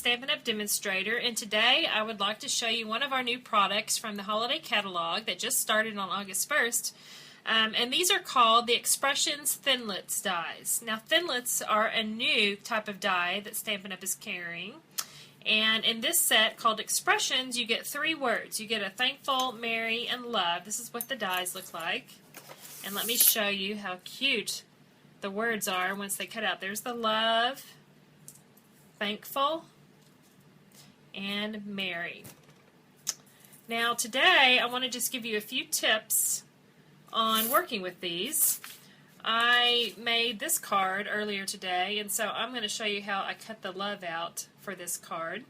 Stampin' Up Demonstrator, and today I would like to show you one of our new products from the holiday catalog that just started on August 1st. And these are called the Expressions Thinlits dies. Now, Thinlits are a new type of die that Stampin' Up is carrying. And in this set called Expressions, you get 3 words. You get a thankful, merry, and love. This is what the dies look like. And let me show you how cute the words are once they cut out. There's the love, thankful, and merry. Now today I want to just give you a few tips on working with these. I made this card earlier today, and so I'm going to show you how I cut the love out for this card.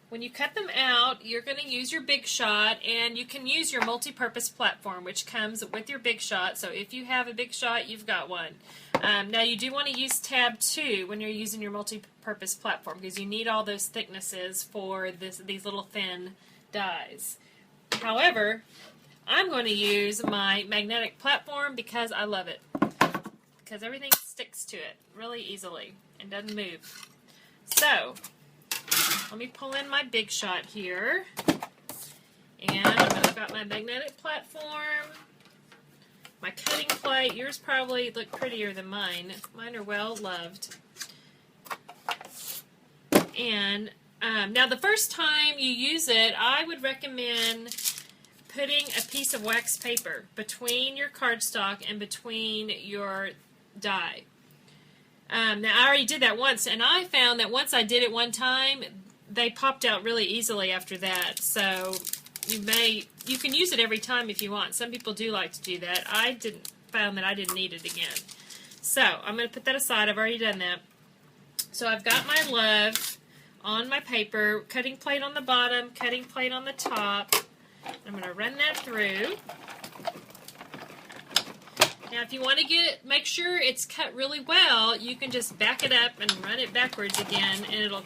When you cut them out, you're going to use your Big Shot, and you can use your multi-purpose platform, which comes with your Big Shot. So if you have a Big Shot, you've got one. Now you do want to use tab 2 when you're using your multi-purpose platform, because you need all those thicknesses for these little thin dies. However, I'm going to use my magnetic platform because I love it, because everything sticks to it really easily and doesn't move. So let me pull in my Big Shot here, and I've got my magnetic platform, my cutting plate. Yours probably look prettier than mine. Mine are well loved. And now the first time you use it, I would recommend putting a piece of wax paper between your cardstock and between your die. Now I already did that once, and I found that once I did it one time, they popped out really easily after that. So you can use it every time if you want. Some people do like to do that. I found that I didn't need it again. So I'm going to put that aside. I've already done that. So I've got my love on my paper, cutting plate on the bottom, cutting plate on the top. I'm going to run that through. Now if you want to make sure it's cut really well, you can just back it up and run it backwards again, and it'll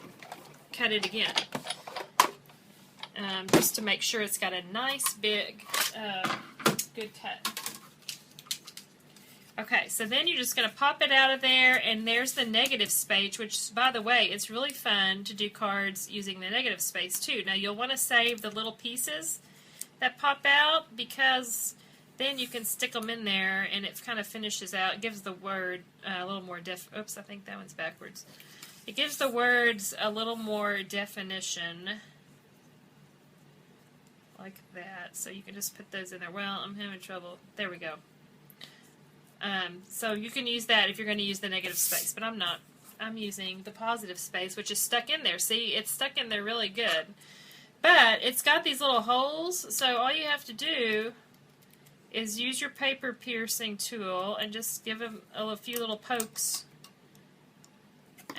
cut it again. Just to make sure it's got a nice big good cut. Okay, so then you're just going to pop it out of there, and there's the negative space, which, by the way, it's really fun to do cards using the negative space too. Now you'll want to save the little pieces that pop out, because then you can stick them in there and it kind of finishes out. It gives the word a little more oops, I think that one's backwards. It gives the words a little more definition, like that. So you can just put those in there. Well, I'm having trouble. There we go. So you can use that if you're going to use the negative space, but I'm not. I'm using the positive space, which is stuck in there. See, it's stuck in there really good. But it's got these little holes, so all you have to do is use your paper piercing tool and just give them a few little pokes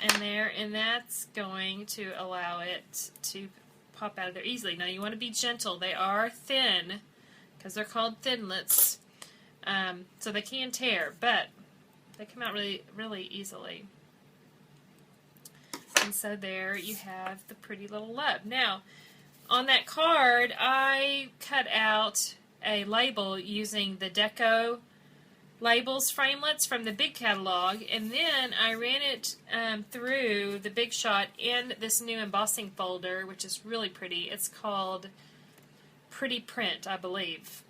in there, and that's going to allow it to pop out of there easily. Now you want to be gentle. They are thin because they're called Thinlits, so they can tear, but they come out really, really easily. And so there you have the pretty little love. Now, on that card, I cut out a label using the Deco Labels framelits from the big catalog, and then I ran it through the Big Shot in this new embossing folder, which is really pretty. It's called Pretty Print, I believe,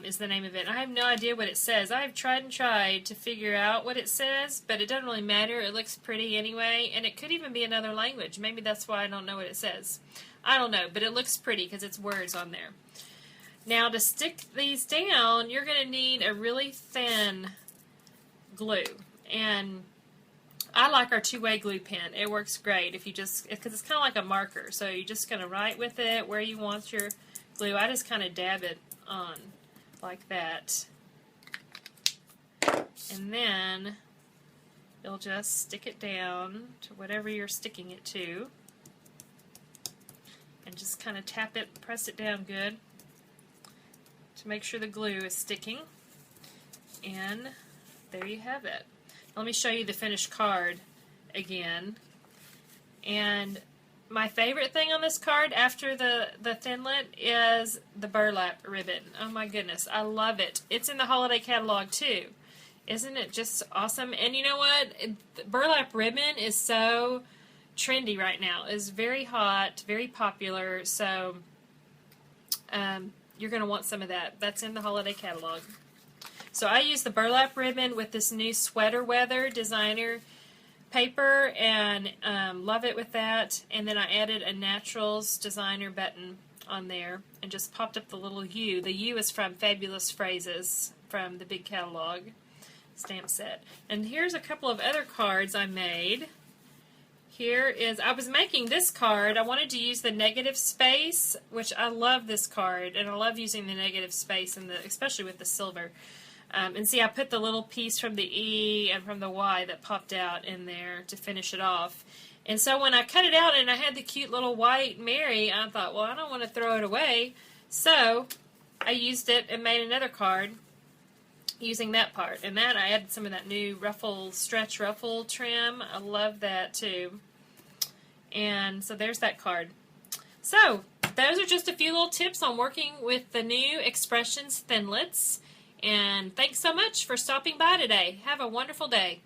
is the name of it. I have no idea what it says. I've tried and tried to figure out what it says, but it doesn't really matter. It looks pretty anyway, and it could even be another language. Maybe that's why I don't know what it says. I don't know, but it looks pretty because it's words on there. Now to stick these down, you're going to need a really thin glue, and I like our two-way glue pen. It works great if you just, because it's kind of like a marker, so you're just going to write with it where you want your glue. I just kind of dab it on like that, and then you'll just stick it down to whatever you're sticking it to, and just kind of tap it, press it down good to make sure the glue is sticking, and there you have it. Let me show you the finished card again. And my favorite thing on this card after the Thinlit is the burlap ribbon. Oh my goodness, I love it. It's in the holiday catalog too. Isn't it just awesome? And you know what? Burlap ribbon is so trendy right now. It's very hot, very popular. So you're going to want some of that. That's in the holiday catalog. So I use the burlap ribbon with this new Sweater Weather designer paper, and love it with that. And then I added a Naturals designer button on there and just popped up the little U. The U is from Fabulous Phrases from the big catalog stamp set. And here's a couple of other cards I made. Here is, I was making this card. I wanted to use the negative space, which I love this card, and I love using the negative space, and especially with the silver. And see, I put the little piece from the E and from the Y that popped out in there to finish it off. And so when I cut it out and I had the cute little white Mary, I thought, well, I don't want to throw it away. So I used it and made another card using that part. And that, I added some of that new stretch ruffle trim. I love that too. And so there's that card. So those are just a few little tips on working with the new Expressions Thinlits. And thanks so much for stopping by today. Have a wonderful day.